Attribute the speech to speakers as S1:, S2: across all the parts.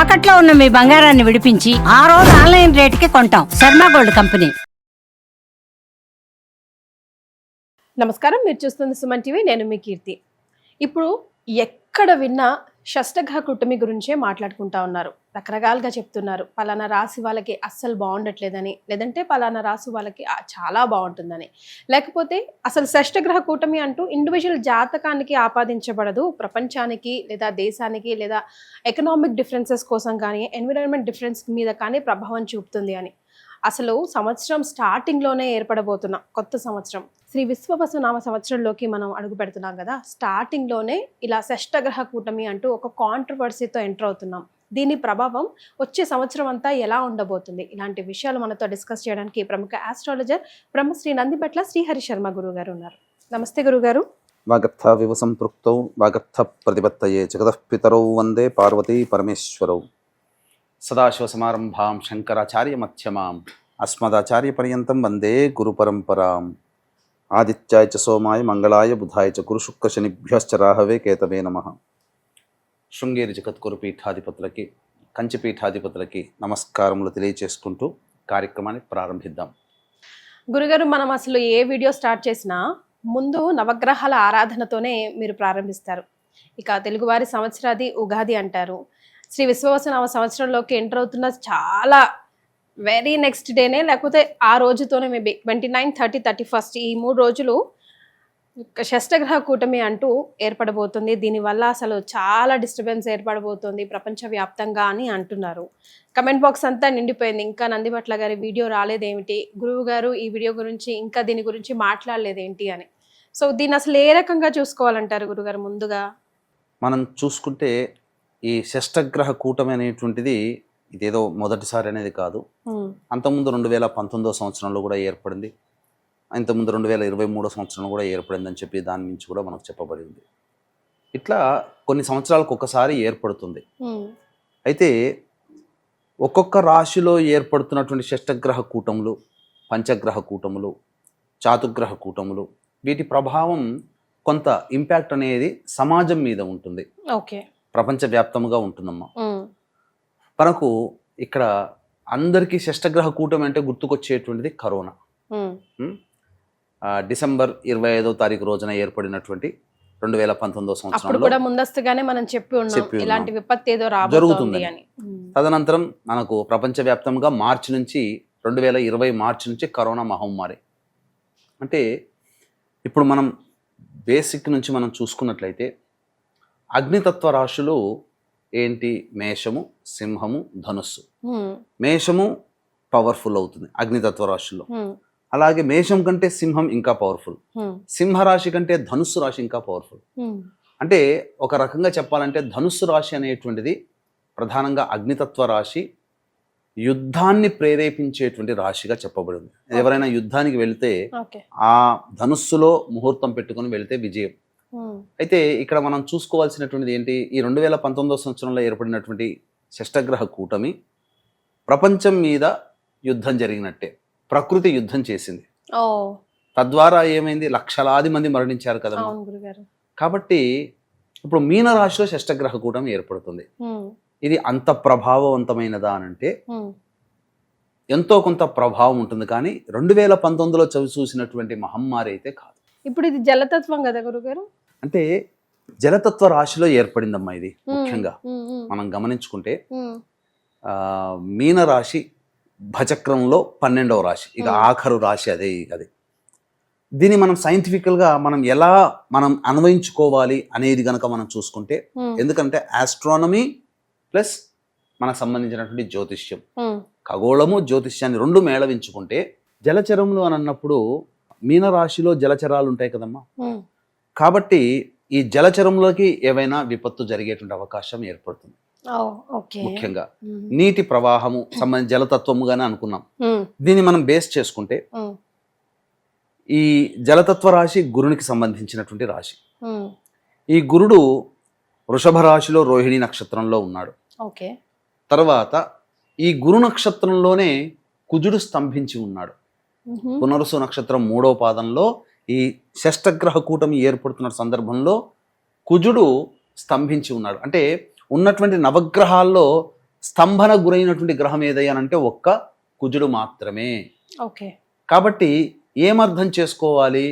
S1: తాకట్లో ఉన్న మీ బంగారాన్ని విడిపించి ఆ రోజు ఆన్లైన్ రేటుకి కొంటాం. Sharma gold company.
S2: నమస్కారం, మీరు చూస్తుంది సుమన్ టీవీ. నేను మీ కీర్తి. ఇప్పుడు ఎక్కడ విన్నా షష్టగ్రహ కూటమి గురించే మాట్లాడుకుంటా ఉన్నారు. రకరకాలుగా చెప్తున్నారు. పలానా రాశి వాళ్ళకి అస్సలు బాగుండట్లేదని, లేదంటే పలానా రాశి వాళ్ళకి చాలా బాగుంటుందని, లేకపోతే అసలు షష్టగ్రహ కూటమి అంటూ ఇండివిజువల్ జాతకానికి ఆపాదించబడదు, ప్రపంచానికి లేదా దేశానికి లేదా ఎకనామిక్ డిఫరెన్సెస్ కోసం కానీ ఎన్విరాన్మెంట్ డిఫరెన్స్ మీద కానీ ప్రభావం చూపుతుంది అని. అసలు సంవత్సరం స్టార్టింగ్లోనే ఏర్పడబోతున్న కొత్త సంవత్సరం శ్రీ విశ్వవసు నామ సంవత్సరంలోకి మనం అడుగు పెడుతున్నాం కదా. స్టార్టింగ్లోనే ఇలా షష్టగ్రహ కూటమి అంటూ ఒక కాంట్రవర్సీతో ఎంటర్ అవుతున్నాం. దీని ప్రభావం వచ్చే సంవత్సరం అంతా ఎలా ఉండబోతుంది, ఇలాంటి విషయాలు మనతో డిస్కస్ చేయడానికి ప్రముఖ ఆస్ట్రాలజర్ బ్రహ్మశ్రీ నందిబట్ల శ్రీహరి శర్మ గురువు గారు ఉన్నారు. నమస్తే గురుగారు.
S3: వాగర్థ వివ సంపృక్తౌ వాగర్థ ప్రతిపత్తయే జగతః పితరౌ వందే పార్వతీ పరమేశ్వరౌ. సదాశివసమారంభాం శంకరాచార్య మధ్యమాం అస్మదాచార్య పర్యంతం వందే గురు పరంపరాం. ఆదిత్యాయ చ సోమాయ మంగళాయ బుధాయ చ గురు శుక్ర శనిభ్యశ్చ రాహవే కేతవే నమః. శృంగేరి జగద్గురు పీఠాధిపతులకి, కంచి పీఠాధిపతులకి నమస్కారములు తెలియచేసుకుంటూ కార్యక్రమాన్ని ప్రారంభిద్దాం.
S2: గురుగారు, మనం అసలు ఏ వీడియో స్టార్ట్ చేసినా ముందు నవగ్రహాల ఆరాధనతోనే మీరు ప్రారంభిస్తారు. ఇక తెలుగువారి సంవత్సరాది ఉగాది అంటారు. శ్రీ విశ్వవసునామ సంవత్సరంలోకి ఎంటర్ అవుతున్న చాలా వెరీ నెక్స్ట్ డేనే, లేకపోతే ఆ రోజుతోనే మేబీ 29, 30, 31 ఈ 3 రోజులు షష్టగ్రహ కూటమి అంటూ ఏర్పడబోతుంది. దీనివల్ల అసలు చాలా డిస్టర్బెన్స్ ఏర్పడబోతుంది ప్రపంచవ్యాప్తంగా అని అంటున్నారు. కమెంట్ బాక్స్ అంతా నిండిపోయింది. ఇంకా నందిబట్ల గారి వీడియో రాలేదేమిటి, గురువు గారు ఈ వీడియో గురించి ఇంకా దీని గురించి మాట్లాడలేదేంటి అని. సో దీన్ని అసలు ఏ రకంగా చూసుకోవాలంటారు గురుగారు? ముందుగా
S3: మనం చూసుకుంటే ఈ షష్టగ్రహ కూటమి అనేటువంటిది ఇదేదో మొదటిసారి అనేది కాదు. అంతకుముందు 2019 సంవత్సరంలో కూడా ఏర్పడింది. ఇంతకుముందు 2023 సంవత్సరంలో కూడా ఏర్పడిందని చెప్పి దాని నుంచి కూడా మనకు చెప్పబడింది. ఇట్లా కొన్ని సంవత్సరాలకు ఒకసారి ఏర్పడుతుంది. అయితే ఒక్కొక్క రాశిలో ఏర్పడుతున్నటువంటి షష్టగ్రహ కూటములు, పంచగ్రహ కూటములు, చాతుగ్రహ కూటములు, వీటి ప్రభావం కొంత ఇంపాక్ట్ అనేది సమాజం మీద ఉంటుంది.
S2: ఓకే,
S3: ప్రపంచవ్యాప్తంగా ఉంటుందమ్మా. మనకు ఇక్కడ అందరికీ షష్టగ్రహ కూటమి అంటే గుర్తుకొచ్చేటువంటిది కరోనా. డిసెంబర్ 25వ తారీఖు రోజున ఏర్పడినటువంటి 2019 సంవత్సరంలో
S2: కూడా ముందస్తుగానే మనం చెప్పి ఉన్నాం ఇలాంటి విపత్తు ఏదో రాబోతుంది అని.
S3: తదనంతరం మనకు ప్రపంచవ్యాప్తంగా మార్చి నుంచి 2020 మార్చి నుంచి కరోనా మహమ్మారి. అంటే ఇప్పుడు మనం బేసిక్ నుంచి మనం చూసుకున్నట్లయితే అగ్నితత్వ రాశులు ఏంటి? మేషము, సింహము, ధనుస్సు. మేషము పవర్ఫుల్ అవుతుంది అగ్నితత్వ రాశుల్లో. అలాగే మేషం కంటే సింహం ఇంకా పవర్ఫుల్, సింహరాశి కంటే ధనుస్సు రాశి ఇంకా పవర్ఫుల్. అంటే ఒక రకంగా చెప్పాలంటే ధనుస్సు రాశి అనేటువంటిది ప్రధానంగా అగ్నితత్వ రాశి, యుద్ధాన్ని ప్రేరేపించేటువంటి రాశిగా చెప్పబడింది. ఎవరైనా యుద్ధానికి వెళితే ఆ ధనుస్సులో ముహూర్తం పెట్టుకుని వెళితే విజయం. అయితే ఇక్కడ మనం చూసుకోవాల్సినటువంటిది ఏంటి? ఈ 2019 సంవత్సరంలో ఏర్పడినటువంటి షష్టగ్రహ కూటమి ప్రపంచం మీద యుద్ధం జరిగినట్టే. ప్రకృతి యుద్ధం చేసింది. తద్వారా ఏమైంది? లక్షలాది మంది మరణించారు కదా. కాబట్టి ఇప్పుడు మీనరాశిలో షష్టగ్రహ కూటమి ఏర్పడుతుంది. ఇది అంత ప్రభావవంతమైనదా అనంటే ఎంతో కొంత ప్రభావం ఉంటుంది, కానీ 2019లో చవి చూసినటువంటి మహమ్మారి అయితే కాదు.
S2: ఇప్పుడు ఇది జలతత్వం కదా గురుగారు?
S3: అంటే జలతత్వ రాశిలో ఏర్పడిందమ్మా ఇది. ముఖ్యంగా మనం గమనించుకుంటే మీనరాశి భచక్రంలో 12వ రాశి, ఇక ఆఖరు రాశి అదే. దీన్ని మనం సైంటిఫికల్గా మనం ఎలా మనం అన్వయించుకోవాలి అనేది కనుక మనం చూసుకుంటే, ఎందుకంటే ఆస్ట్రానమీ ప్లస్ మనకు సంబంధించినటువంటి జ్యోతిష్యం, ఖగోళము జ్యోతిష్యాన్ని రెండు మేళవించుకుంటే జలచరములు అని అన్నప్పుడు మీనరాశిలో జలచరాలు ఉంటాయి కదమ్మా. కాబట్టి ఈ జలచరంలోకి ఏవైనా విపత్తు జరిగేటువంటి అవకాశం ఏర్పడుతుంది. ముఖ్యంగా నీటి ప్రవాహము సంబంధించి జలతత్వముగానే అనుకున్నాం. దీన్ని మనం బేస్ చేసుకుంటే ఈ జలతత్వ రాశి గురునికి సంబంధించినటువంటి రాశి. ఈ గురుడు వృషభ రాశిలో రోహిణి నక్షత్రంలో ఉన్నాడు. తర్వాత ఈ గురు నక్షత్రంలోనే కుజుడు స్తంభించి ఉన్నాడు. పునరుసు నక్షత్రం 3వ పాదంలో ఈ షష్టగ్రహ కూటమి ఏర్పడుతున్న సందర్భంలో కుజుడు స్తంభించి ఉన్నాడు. అంటే ఉన్నటువంటి నవగ్రహాల్లో స్తంభన గురైనటువంటి గ్రహం ఏదయ్యానంటే ఒక్క కుజుడు మాత్రమే.
S2: ఓకే.
S3: కాబట్టి ఏమర్థం చేసుకోవాలి,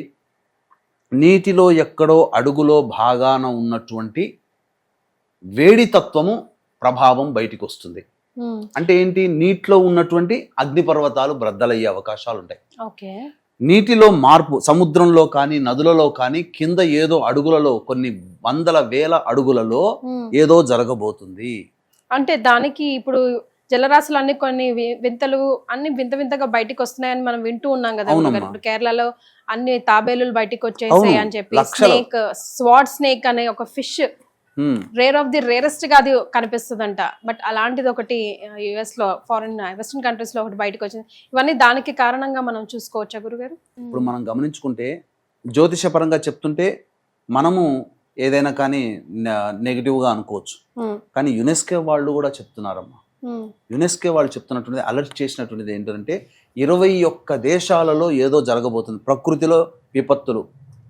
S3: నీటిలో ఎక్కడో అడుగులో భాగాన ఉన్నటువంటి వేడి తత్వము ప్రభావం బయటికి వస్తుంది. అంటే ఏంటి, నీటిలో ఉన్నటువంటి అగ్నిపర్వతాలు బ్రద్దలయ్యే అవకాశాలు ఉంటాయి.
S2: ఓకే.
S3: నీటిలో మార్పు, సముద్రంలో కానీ నదులలో కానీ కింద ఏదో అడుగులలో, కొన్ని వందల వేల అడుగులలో ఏదో జరగబోతుంది.
S2: అంటే దానికి ఇప్పుడు జలరాశులు అన్ని కొన్ని వింతలు అన్ని వింత వింతగా బయటికి వస్తున్నాయని మనం వింటూ ఉన్నాం కదా. ఇప్పుడు కేరళలో అన్ని తాబేలులు బయటికి వచ్చేసాయి అని చెప్పి, స్నేక్, స్వార్డ్ స్నేక్ అనే ఒక fish rare of the rarest గా అది కనిపిస్తుందంట. బట్ అలాంటిది ఒకటి యుఎస్ లో, ఫారిన్ వెస్టర్న్ కంట్రీస్ లో ఒకటి బయటకు వచ్చింది. ఇవన్నీ దానికి కారణంగా మనం చూసుకోవచ్చా గురుగారు?
S3: ఇప్పుడు మనం గమనించుకుంటే జ్యోతిష పరంగా చెప్తుంటే మనము ఏదైనా కానీ నెగిటివ్ గా అనుకోవచ్చు, కానీ యునెస్కో వాళ్ళు కూడా చెప్తున్నారమ్మా. యునెస్కో వాళ్ళు చెప్తున్నటువంటిది, అలర్ట్ చేసినటువంటిది ఏంటంటే 21 దేశాలలో ఏదో జరగబోతుంది. ప్రకృతిలో విపత్తులు,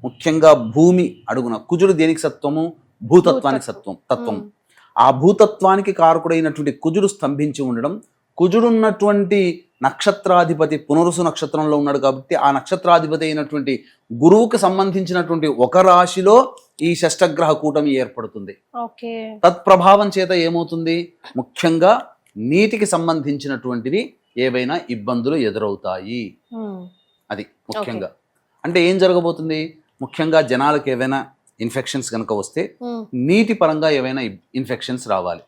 S3: ముఖ్యంగా భూమి అడుగున కుజుడు దేనికి సత్వము, భూతత్వానికి తత్వం. ఆ భూతత్వానికి కారకుడైనటువంటి కుజుడు స్తంభించి ఉండడం, కుజుడున్నటువంటి నక్షత్రాధిపతి పునరుసు నక్షత్రంలో ఉన్నాడు కాబట్టి ఆ నక్షత్రాధిపతి అయినటువంటి గురువుకు సంబంధించినటువంటి ఒక రాశిలో ఈ షష్టగ్రహ కూటమి ఏర్పడుతుంది. తత్ప్రభావం చేత ఏమవుతుంది, ముఖ్యంగా నీటికి సంబంధించినటువంటివి ఏవైనా ఇబ్బందులు ఎదురవుతాయి. అది ముఖ్యంగా అంటే ఏం జరగబోతుంది, ముఖ్యంగా జనాలకు ఏవైనా ఇన్ఫెక్షన్స్ కనుక వస్తే నీటి పరంగా ఏవైనా ఇన్ఫెక్షన్స్ రావాలి.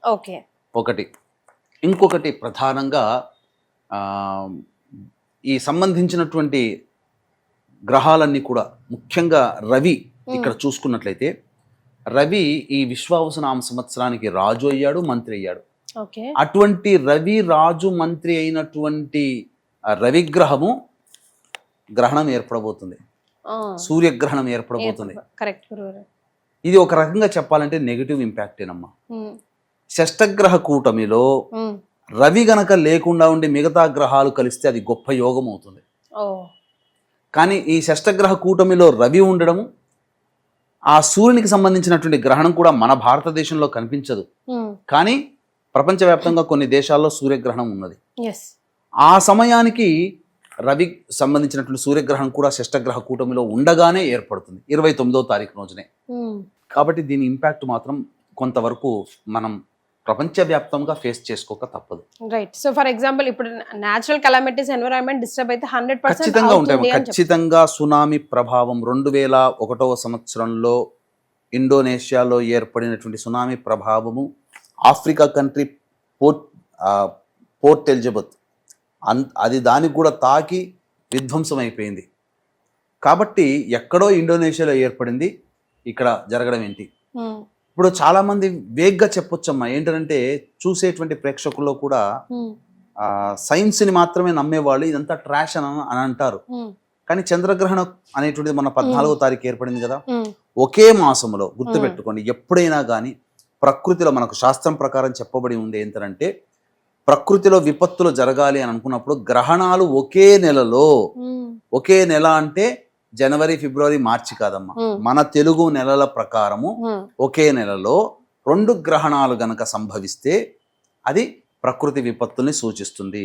S3: ఒకటి. ఇంకొకటి ప్రధానంగా ఈ సంబంధించినటువంటి గ్రహాలన్నీ కూడా, ముఖ్యంగా రవి ఇక్కడ చూసుకున్నట్లయితే రవి ఈ విశ్వావసునామ సంవత్సరానికి రాజు అయ్యాడు, మంత్రి అయ్యాడు. అటువంటి రవి రాజు మంత్రి అయినటువంటి రవిగ్రహము గ్రహణం ఏర్పడబోతుంది, సూర్యగ్రహణం ఏర్పడబోతుంది. ఇది ఒక రకంగా చెప్పాలంటే నెగిటివ్ ఇంపాక్టేనమ్మా. షష్టగ్రహ కూటమిలో రవి గనక లేకుండా ఉండి మిగతా గ్రహాలు కలిస్తే అది గొప్ప యోగం అవుతుంది. కానీ ఈ షష్టగ్రహ కూటమిలో రవి ఉండడము, ఆ సూర్యునికి సంబంధించినటువంటి గ్రహణం కూడా మన భారతదేశంలో కనిపించదు, కానీ ప్రపంచవ్యాప్తంగా కొన్ని దేశాల్లో సూర్యగ్రహణం ఉన్నది. ఆ సమయానికి రవి సంబంధించినటువంటి సూర్యగ్రహణం కూడా షష్టగ్రహ కూటమిలో ఉండగానే ఏర్పడుతుంది, 29వ తారీఖు రోజునే. కాబట్టి దీని ఇంపాక్ట్ మాత్రం కొంతవరకు మనం ప్రపంచవ్యాప్తంగా ఫేస్ చేసుకోక తప్పదు.
S2: రైట్. సో ఫర్ ఎగ్జాంపుల్ ఇప్పుడు నేచురల్ కెలామిటీస్, ఎన్విరాన్మెంట్ డిస్టర్బ్ అయితే 100%
S3: ఖచ్చితంగా ఉంటాయి. ఖచ్చితంగా సునామీ ప్రభావం 2001వ సంవత్సరంలో ఇండోనేషియాలో ఏర్పడినటువంటి సునామీ ప్రభావము ఆఫ్రికా కంట్రీ పోర్ట్ ఎలిజబెత్ అది దానికి కూడా తాకి విధ్వంసం అయిపోయింది. కాబట్టి ఎక్కడో ఇండోనేషియాలో ఏర్పడింది, ఇక్కడ జరగడం ఏంటి? ఇప్పుడు చాలా మంది వేగ్గా చెప్పొచ్చమ్మా, ఏంటంటే చూసేటువంటి ప్రేక్షకుల్లో కూడా సైన్స్ ని మాత్రమే నమ్మేవాళ్ళు ఇదంతా ట్రాష్ అని అంటారు. కానీ చంద్రగ్రహణం అనేటువంటిది మన 14వ తారీఖు ఏర్పడింది కదా, ఒకే మాసంలో గుర్తుపెట్టుకోండి. ఎప్పుడైనా కానీ ప్రకృతిలో మనకు శాస్త్రం ప్రకారం చెప్పబడి ఉంది ఏంటంటే, ప్రకృతిలో విపత్తులు జరగాలి అని అనుకున్నప్పుడు గ్రహణాలు ఒకే నెలలో, ఒకే నెల అంటే జనవరి, ఫిబ్రవరి, మార్చి కాదమ్మా, మన తెలుగు నెలల ప్రకారము ఒకే నెలలో 2 గ్రహణాలు గనక సంభవిస్తే అది ప్రకృతి విపత్తుల్ని సూచిస్తుంది.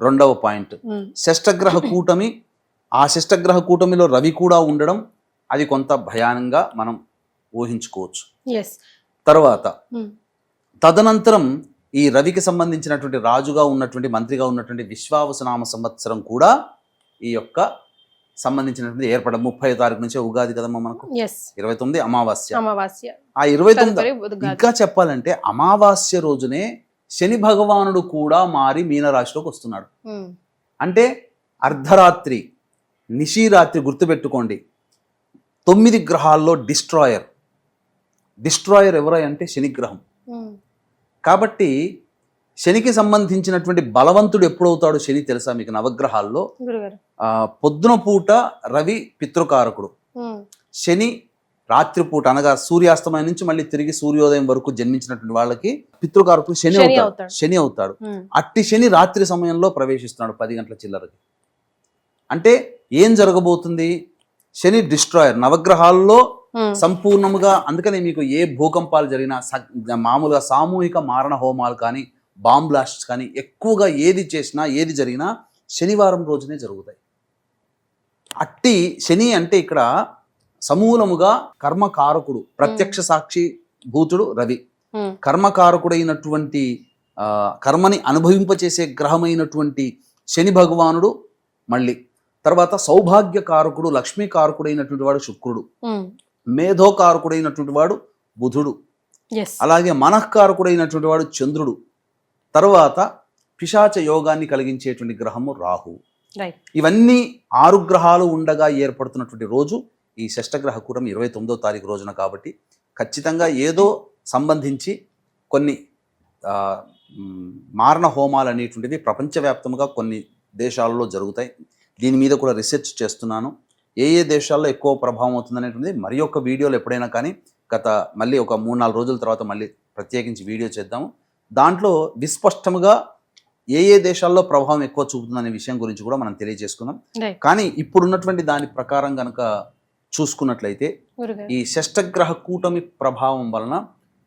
S3: రెండవ పాయింట్, షష్టగ్రహ కూటమి, ఆ షష్టగ్రహ కూటమిలో రవి కూడా ఉండడం అది కొంత భయానంగా మనం ఊహించుకోవచ్చు. తర్వాత తదనంతరం ఈ రవికి సంబంధించినటువంటి రాజుగా ఉన్నటువంటి, మంత్రిగా ఉన్నటువంటి విశ్వావసునామ సంవత్సరం కూడా ఈ యొక్క సంబంధించినటువంటి ఏర్పడడం 30వ తారీఖు నుంచే ఉగాది కదమ్మా మనకు, 29 అమావాస్య. ఆ 29 ఇంకా చెప్పాలంటే అమావాస్య రోజునే శని భగవానుడు కూడా మారి మీనరాశిలోకి వస్తున్నాడు. అంటే అర్ధరాత్రి, నిశీరాత్రి, గుర్తుపెట్టుకోండి, 9 గ్రహాల్లో డిస్ట్రాయర్ ఎవరై అంటే శనిగ్రహం. కాబట్టి శనికి సంబంధించినటువంటి బలవంతుడు ఎప్పుడవుతాడు శని తెలుసా మీకు? నవగ్రహాల్లో పొద్దున పూట రవి పితృకారకుడు, శని రాత్రిపూట అనగా సూర్యాస్తమయం నుంచి మళ్ళీ తిరిగి సూర్యోదయం వరకు జన్మించినటువంటి వాళ్ళకి పితృకారకుడు శని అవుతాడు. అట్టి శని రాత్రి సమయంలో ప్రవేశిస్తున్నాడు 10 గంటల చిల్లరకి. అంటే ఏం జరగబోతుంది? శని డిస్ట్రాయర్ నవగ్రహాల్లో సంపూర్ణముగా. అందుకని మీకు ఏ భూకంపాలు జరిగినా మామూలుగా సామూహిక మారణ హోమాలు కానీ, బాంబ్ బ్లాస్ట్స్ కానీ ఎక్కువగా ఏది చేసినా ఏది జరిగినా శనివారం రోజునే జరుగుతాయి. అట్టి శని అంటే ఇక్కడ సమూలముగా కర్మకారకుడు, ప్రత్యక్ష సాక్షి భూతుడు రవి, కర్మకారకుడైనటువంటి కర్మని అనుభవింపచేసే గ్రహమైనటువంటి శని భగవానుడు మళ్ళీ, తర్వాత సౌభాగ్యకారకుడు లక్ష్మీకారకుడైనటువంటి వాడు శుక్రుడు, మేధోకారకుడైనటువంటి వాడు బుధుడు, అలాగే మనఃకారకుడైనటువంటి వాడు చంద్రుడు, తర్వాత పిశాచ యోగాన్ని కలిగించేటువంటి గ్రహము రాహు. ఇవన్నీ 6 గ్రహాలు ఉండగా ఏర్పడుతున్నటువంటి రోజు ఈ షష్టగ్రహ కూటమి 29వ తారీఖు రోజున. కాబట్టి ఖచ్చితంగా ఏదో సంబంధించి కొన్ని మారణ హోమాలు అనేటువంటివి ప్రపంచవ్యాప్తంగా కొన్ని దేశాలలో జరుగుతాయి. దీని మీద కూడా రీసెర్చ్ చేస్తున్నాను. ఏ దేశాల్లో ఎక్కువ ప్రభావం అవుతుంది అనేటువంటిది మరి ఒక వీడియోలో ఎప్పుడైనా కానీ మళ్ళీ ఒక 3-4 రోజుల తర్వాత మళ్ళీ ప్రత్యేకించి వీడియో చేద్దాము. దాంట్లో విస్పష్టంగా ఏ దేశాల్లో ప్రభావం ఎక్కువ చూపుతుందనే విషయం గురించి కూడా మనం తెలియజేసుకుందాం. కానీ ఇప్పుడున్నటువంటి దాని ప్రకారం కనుక చూసుకున్నట్లయితే ఈ షష్టగ్రహ కూటమి ప్రభావం వలన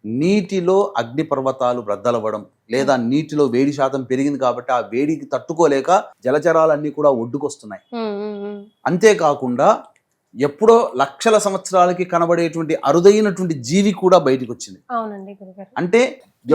S3: నీటిలో అగ్నిపర్వతాలు బ్రద్దలవ్వడం, లేదా నీటిలో వేడి శాతం పెరిగింది కాబట్టి ఆ వేడికి తట్టుకోలేక జలచరాలన్నీ కూడా ఒడ్డుకొస్తున్నాయి. అంతేకాకుండా ఎప్పుడో లక్షల సంవత్సరాలకి కనబడేటువంటి అరుదైనటువంటి జీవి కూడా బయటకు వచ్చింది. అంటే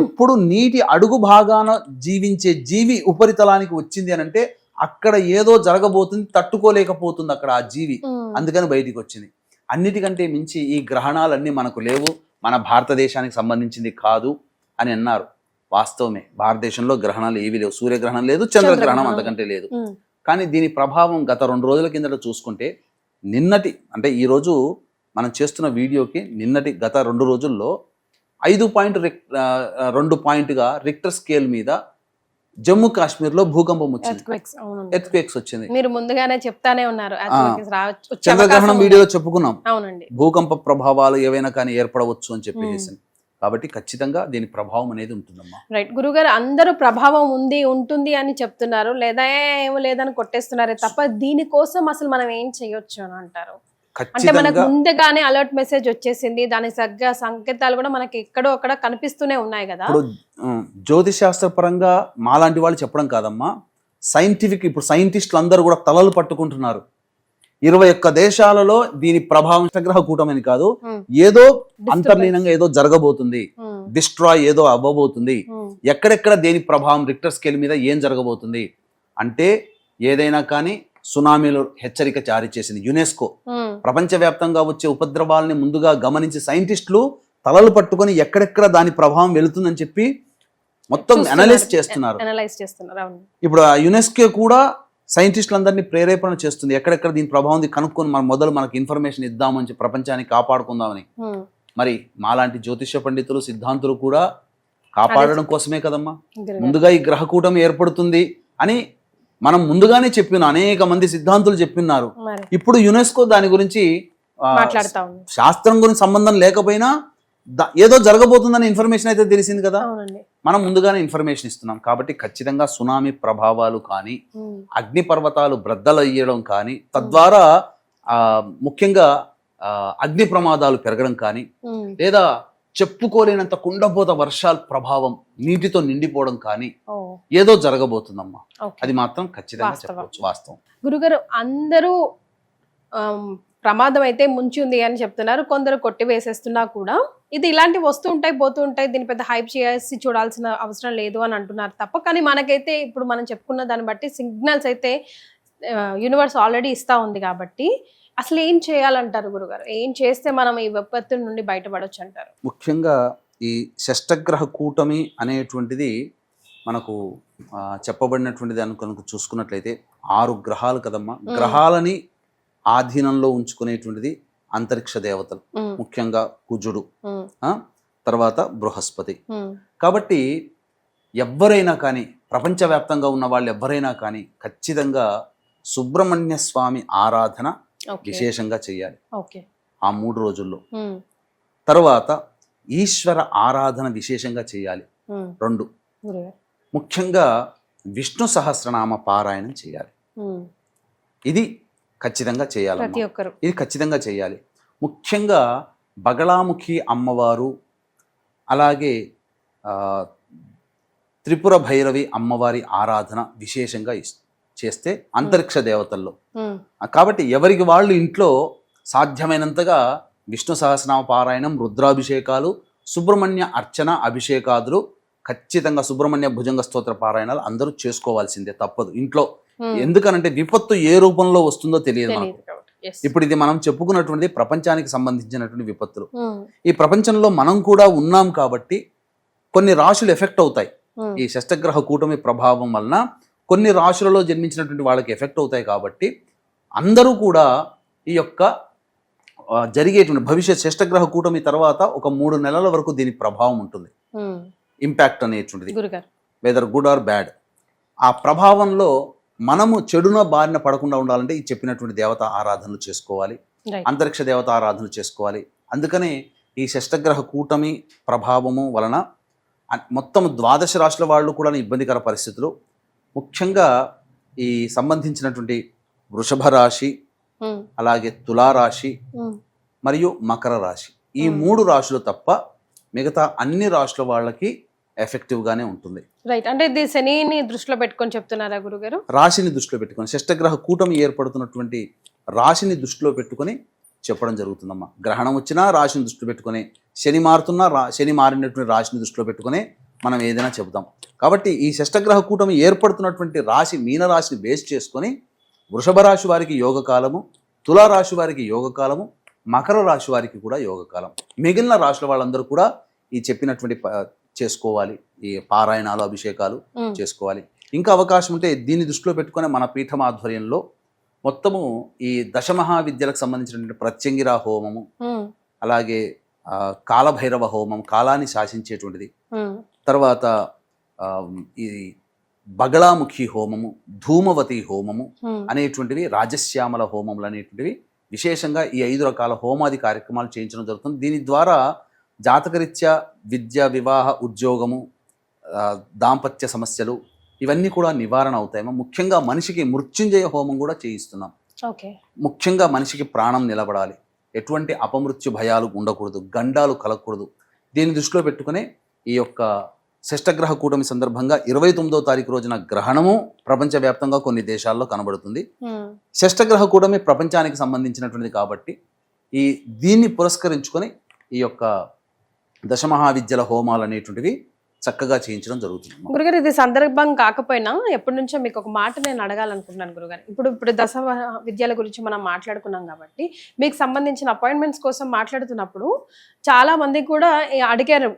S3: ఎప్పుడు నీటి అడుగు భాగాన జీవించే జీవి ఉపరితలానికి వచ్చింది అని అంటే అక్కడ ఏదో జరగబోతుంది, తట్టుకోలేకపోతుంది అక్కడ ఆ జీవి, అందుకని బయటికి వచ్చింది. అన్నిటికంటే మించి ఈ గ్రహణాలన్నీ మనకు లేవు, మన భారతదేశానికి సంబంధించింది కాదు అని అన్నారు. వాస్తవమే, భారతదేశంలో గ్రహణాలు ఏవి లేవు. సూర్యగ్రహణం లేదు, చంద్రగ్రహణం అంతకంటే లేదు. కానీ దీని ప్రభావం గత 2 రోజుల కిందట చూసుకుంటే నిన్నటి అంటే ఈరోజు మనం చేస్తున్న వీడియోకి నిన్నటి గత 2 రోజుల్లో 5.2 పాయింట్గా రిక్టర్ స్కేల్ మీద జమ్మూ కాశ్మీర్లో భూకంపం వచ్చింది, ఎర్త్క్వేక్స్ వచ్చింది.
S2: మీరు ముందుగానే చెప్తానే ఉన్నారు.
S3: చంద్రగ్రహణం వీడియోలో చెప్పుకున్నాం, భూకంప ప్రభావాలు ఏవైనా కానీ ఏర్పడవచ్చు అని చెప్పేసి. కాబట్టి ఖచ్చితంగా దీని ప్రభావం అనేది ఉంటుందమ్మా.
S2: రైట్ గురుగారు, అందరూ ప్రభావం ఉంటుంది అని చెప్తున్నారు, లేదా ఏమో లేదని కొట్టేస్తున్నారే తప్ప దీనికోసం అసలు మనం ఏం చేయొచ్చు అని అంటారు? అంటే మనకు ముందుగానే అలర్ట్ మెసేజ్ వచ్చేసింది, దాని తగ్గ సంకేతాలు కూడా మనకి ఎక్కడో అక్కడ కనిపిస్తూనే ఉన్నాయి కదా.
S3: ఇప్పుడు జ్యోతిశాస్త్ర పరంగా మాలాంటి వాళ్ళు చెప్పడం కాదమ్మా, సైంటిఫిక్ ఇప్పుడు సైంటిస్టులు అందరూ కూడా తలలు పట్టుకుంటున్నారు. 21 దేశాలలో దీని ప్రభావం షష్టగ్రహ కూటమని కాదు, ఏదో అంతర్లీనంగా ఏదో జరగబోతుంది, డిస్ట్రాయ్ ఏదో అవ్వబోతుంది, ఎక్కడెక్కడ దేని ప్రభావం రిక్టర్ స్కేల్ మీద ఏం జరగబోతుంది అంటే ఏదైనా కానీ సునామీలు హెచ్చరిక జారీ చేసింది యునెస్కో. ప్రపంచవ్యాప్తంగా వచ్చే ఉపద్రవాలని ముందుగా గమనించి సైంటిస్టులు తలలు పట్టుకొని ఎక్కడెక్కడ దాని ప్రభావం వెళుతుందని చెప్పి మొత్తం అనలైజ్ చేస్తున్నారు. ఇప్పుడు ఆ యునెస్కో కూడా సైంటిస్టులందరినీ ప్రేరేపణ చేస్తుంది, ఎక్కడెక్కడ దీని ప్రభావం కనుక్కొని మనం మొదలు మనకు ఇన్ఫర్మేషన్ ఇద్దామని చెప్పి ప్రపంచాన్ని కాపాడుకుందామని. మరి మాలాంటి జ్యోతిష్య పండితులు సిద్ధాంతులు కూడా కాపాడడం కోసమే కదమ్మా ముందుగా ఈ గ్రహ కూటమి ఏర్పడుతుంది అని మనం ముందుగానే చెప్పిన అనేక మంది సిద్ధాంతులు చెప్పిన్నారు. ఇప్పుడు యునెస్కో దాని గురించి శాస్త్రం గురించి సంబంధం లేకపోయినా ఏదో జరగబోతుందనే ఇన్ఫర్మేషన్ అయితే తెలిసింది కదా, మనం ముందుగానే ఇన్ఫర్మేషన్ ఇస్తున్నాం. కాబట్టి ఖచ్చితంగా సునామీ ప్రభావాలు కానీ, అగ్ని పర్వతాలు బ్రద్దలయ్యడం కానీ, తద్వారా ముఖ్యంగా అగ్ని ప్రమాదాలు పెరగడం కానీ, లేదా చెప్పుకోలేనంత కుండపోత వర్షాల ప్రభావం నీటితో నిండిపోవడం కానీ ఏదో జరగబోతుందమ్మా. అది మాత్రం ఖచ్చితంగా చెప్పవచ్చు, వాస్తవం.
S2: గురుగారు, అందరూ ప్రమాదం అయితే ముంచి ఉంది అని చెప్తున్నారు, కొందరు కొట్టి వేసేస్తున్నా కూడా ఇది ఇలాంటివి వస్తూ ఉంటాయి పోతూ ఉంటాయి, దీని పెద్ద హైప్ చేసి చూడాల్సిన అవసరం లేదు అని అంటున్నారు తప్ప. కానీ మనకైతే ఇప్పుడు మనం చెప్పుకున్న దాన్ని బట్టి సిగ్నల్స్ అయితే యూనివర్స్ ఆల్రెడీ ఇస్తా ఉంది. కాబట్టి అసలు ఏం చేయాలంటారు గురుగారు? ఏం చేస్తే మనం ఈ విపత్తు నుండి బయటపడవచ్చు అంటారు?
S3: ముఖ్యంగా ఈ షష్టగ్రహ కూటమి అనేటువంటిది మనకు చెప్పబడినటువంటిది కనుక చూసుకున్నట్లయితే 6 గ్రహాలు కదమ్మా. గ్రహాలని ఆధీనంలో ఉంచుకునేటువంటిది అంతరిక్ష దేవతలు, ముఖ్యంగా కుజుడు, తర్వాత బృహస్పతి. కాబట్టి ఎవరైనా కానీ ప్రపంచవ్యాప్తంగా ఉన్న వాళ్ళు ఎవరైనా కానీ ఖచ్చితంగా సుబ్రహ్మణ్య స్వామి ఆరాధన విశేషంగా చేయాలి ఆ 3 రోజుల్లో. తర్వాత ఈశ్వర ఆరాధన విశేషంగా చేయాలి. 2 ముఖ్యంగా విష్ణు సహస్రనామ పారాయణం చేయాలి. ఇది ఖచ్చితంగా చేయాలి, ఇది ఖచ్చితంగా చేయాలి. ముఖ్యంగా బగళాముఖి అమ్మవారు, అలాగే త్రిపుర భైరవి అమ్మవారి ఆరాధన విశేషంగా చేస్తే అంతరిక్ష దేవతల్లో. కాబట్టి ఎవరికి వాళ్ళు ఇంట్లో సాధ్యమైనంతగా విష్ణు సహస్రనామ పారాయణం, రుద్రాభిషేకాలు, సుబ్రహ్మణ్య అర్చన, అభిషేకాదులు, ఖచ్చితంగా సుబ్రహ్మణ్య భుజంగ స్తోత్ర పారాయణాలు అందరూ చేసుకోవాల్సిందే, తప్పదు ఇంట్లో. ఎందుకనంటే విపత్తు ఏ రూపంలో వస్తుందో తెలియదు మనకు. ఇప్పుడు ఇది మనం చెప్పుకున్నటువంటిది ప్రపంచానికి సంబంధించినటువంటి విపత్తులు. ఈ ప్రపంచంలో మనం కూడా ఉన్నాం కాబట్టి కొన్ని రాశులు ఎఫెక్ట్ అవుతాయి. ఈ షష్టగ్రహ కూటమి ప్రభావం వలన కొన్ని రాశులలో జన్మించినటువంటి వాళ్ళకి ఎఫెక్ట్ అవుతాయి. కాబట్టి అందరూ కూడా ఈ యొక్క జరిగేటువంటి భవిష్యత్ షష్టగ్రహ కూటమి తర్వాత ఒక 3 నెలల వరకు దీని ప్రభావం ఉంటుంది, ఇంపాక్ట్ అనేటువంటిది, వెదర్ గుడ్ ఆర్ బ్యాడ్. ఆ ప్రభావంలో మనము చెడున బారిన పడకుండా ఉండాలంటే ఈ చెప్పినటువంటి దేవత ఆరాధనలు చేసుకోవాలి, అంతరిక్ష దేవత ఆరాధనలు చేసుకోవాలి. అందుకనే ఈ షష్టగ్రహ కూటమి ప్రభావము వలన మొత్తం 12 రాశుల వాళ్ళు కూడా ఇబ్బందికర పరిస్థితులు, ముఖ్యంగా ఈ సంబంధించినటువంటి వృషభ రాశి, అలాగే తులారాశి మరియు మకర రాశి, ఈ 3 రాశులు తప్ప మిగతా అన్ని రాశుల వాళ్ళకి ఎఫెక్టివ్ గానే ఉంటుంది.
S2: రైట్. అంటే ఇది శనిని దృష్టిలో పెట్టుకొని చెప్తున్నారా గురుగారు?
S3: రాశిని దృష్టిలో పెట్టుకొని, షష్టగ్రహ కూటమి ఏర్పడుతున్నటువంటి రాశిని దృష్టిలో పెట్టుకొని చెప్పడం జరుగుతుందమ్మా. గ్రహణం వచ్చినా రాశిని దృష్టిలో పెట్టుకొని, శని మారుతున్నా శని మారినటువంటి రాశిని దృష్టిలో పెట్టుకుని మనం ఏదైనా చెబుతాం. కాబట్టి ఈ షష్టగ్రహ కూటమి ఏర్పడుతున్నటువంటి రాశి మీనరాశిని బేస్ చేసుకొని వృషభ రాశి వారికి యోగకాలము, తులారాశి వారికి యోగకాలము, మకర రాశి వారికి కూడా యోగకాలం. మిగిలిన రాశుల వాళ్ళందరూ కూడా ఈ చెప్పినటువంటి చేసుకోవాలి, ఈ పారాయణాలు, అభిషేకాలు చేసుకోవాలి. ఇంకా అవకాశం ఉంటే దీన్ని దృష్టిలో పెట్టుకుని మన పీఠం ఆధ్వర్యంలో మొత్తము ఈ దశమహావిద్యలకు సంబంధించినటువంటి ప్రత్యంగిరా హోమము, అలాగే కాలభైరవ హోమం, కాలాన్ని శాసించేటువంటిది, తర్వాత ఈ బగళాముఖి హోమము, ధూమవతి హోమము అనేటువంటివి, రాజశ్యామల హోమములు అనేటువంటివి విశేషంగా ఈ 5 రకాల హోమాది కార్యక్రమాలు చేయించడం జరుగుతుంది. దీని ద్వారా జాతకరీత్యా విద్య, వివాహ, ఉద్యోగము, దాంపత్య సమస్యలు ఇవన్నీ కూడా నివారణ అవుతాయి. ముఖ్యంగా మనిషికి మృత్యుంజయ హోమం కూడా చేయిస్తున్నాం. ముఖ్యంగా మనిషికి ప్రాణం నిలబడాలి, ఎటువంటి అపమృత్యు భయాలు ఉండకూడదు, గండాలు కలగకూడదు. దీన్ని దృష్టిలో పెట్టుకునే ఈ యొక్క షష్టగ్రహ కూటమి సందర్భంగా 29వ తారీఖు రోజున గ్రహణము ప్రపంచవ్యాప్తంగా కొన్ని దేశాల్లో కనబడుతుంది. షష్టగ్రహ కూటమి ప్రపంచానికి సంబంధించినటువంటిది కాబట్టి దీన్ని పురస్కరించుకొని ఈ యొక్క దశమహావిద్యల హోమాలు అనేటువంటివి చక్కగా చేయించడం జరుగుతుంది.
S2: గురుగారు, ఇది సందర్భం కాకపోయినా ఎప్పటి నుంచో మీకు ఒక మాట నేను అడగాలనుకుంటున్నాను గురుగారు. ఇప్పుడు దశ విద్యల గురించి మనం మాట్లాడుకున్నాం కాబట్టి మీకు సంబంధించిన అపాయింట్మెంట్స్ కోసం మాట్లాడుతున్నప్పుడు చాలా మంది కూడా అడిగారు,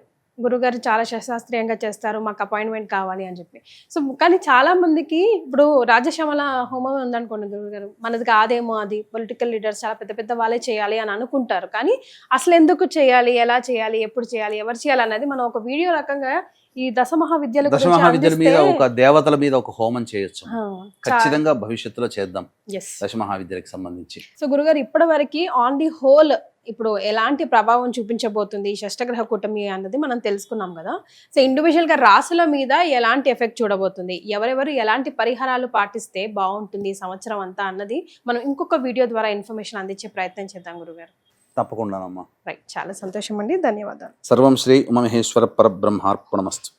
S2: గురుగారు చాలా శాస్త్రీయంగా చేస్తారు, మాకు అపాయింట్మెంట్ కావాలి అని చెప్పి. సో కానీ చాలా మందికి ఇప్పుడు రాజశ్యామల హోమం ఉందనుకోండి గురుగారు, మనది కాదేమో, అది పొలిటికల్ లీడర్స్ చాలా పెద్ద పెద్ద వాళ్ళే చేయాలి అని అనుకుంటారు. కానీ అసలు ఎందుకు చేయాలి, ఎలా చేయాలి, ఎప్పుడు చేయాలి, ఎవరు చేయాలి అన్నది మనం ఒక వీడియో రకంగా ఈ దశమహావిద్యల
S3: మీద, ఒక దేవతల మీద ఒక హోమం చేయొచ్చు. ఖచ్చితంగా భవిష్యత్తులో చేద్దాం దశమహావిద్యలకు సంబంధించి.
S2: సో గురుగారు, ఇప్పటి వరకు ఆన్ ది హోల్ ఇప్పుడు ఎలాంటి ప్రభావం చూపించబోతుంది ఈ షష్టగ్రహ కూటమి అన్నది మనం తెలుసుకున్నాం కదా. సో ఇండివిజువల్గా రాశుల మీద ఎలాంటి ఎఫెక్ట్ చూడబోతుంది, ఎవరెవరు ఎలాంటి పరిహారాలు పాటిస్తే బాగుంటుంది ఈ సంవత్సరం అంతా అన్నది మనం ఇంకొక వీడియో ద్వారా ఇన్ఫర్మేషన్ అందించే ప్రయత్నం చేద్దాం గురుగారు.
S3: తప్పకుండానమ్మా.
S2: రైట్, చాలా సంతోషం అండి, ధన్యవాదాలు.
S3: సర్వం శ్రీ ఉమామహేశ్వర పరబ్రహ్మార్పణమస్తు.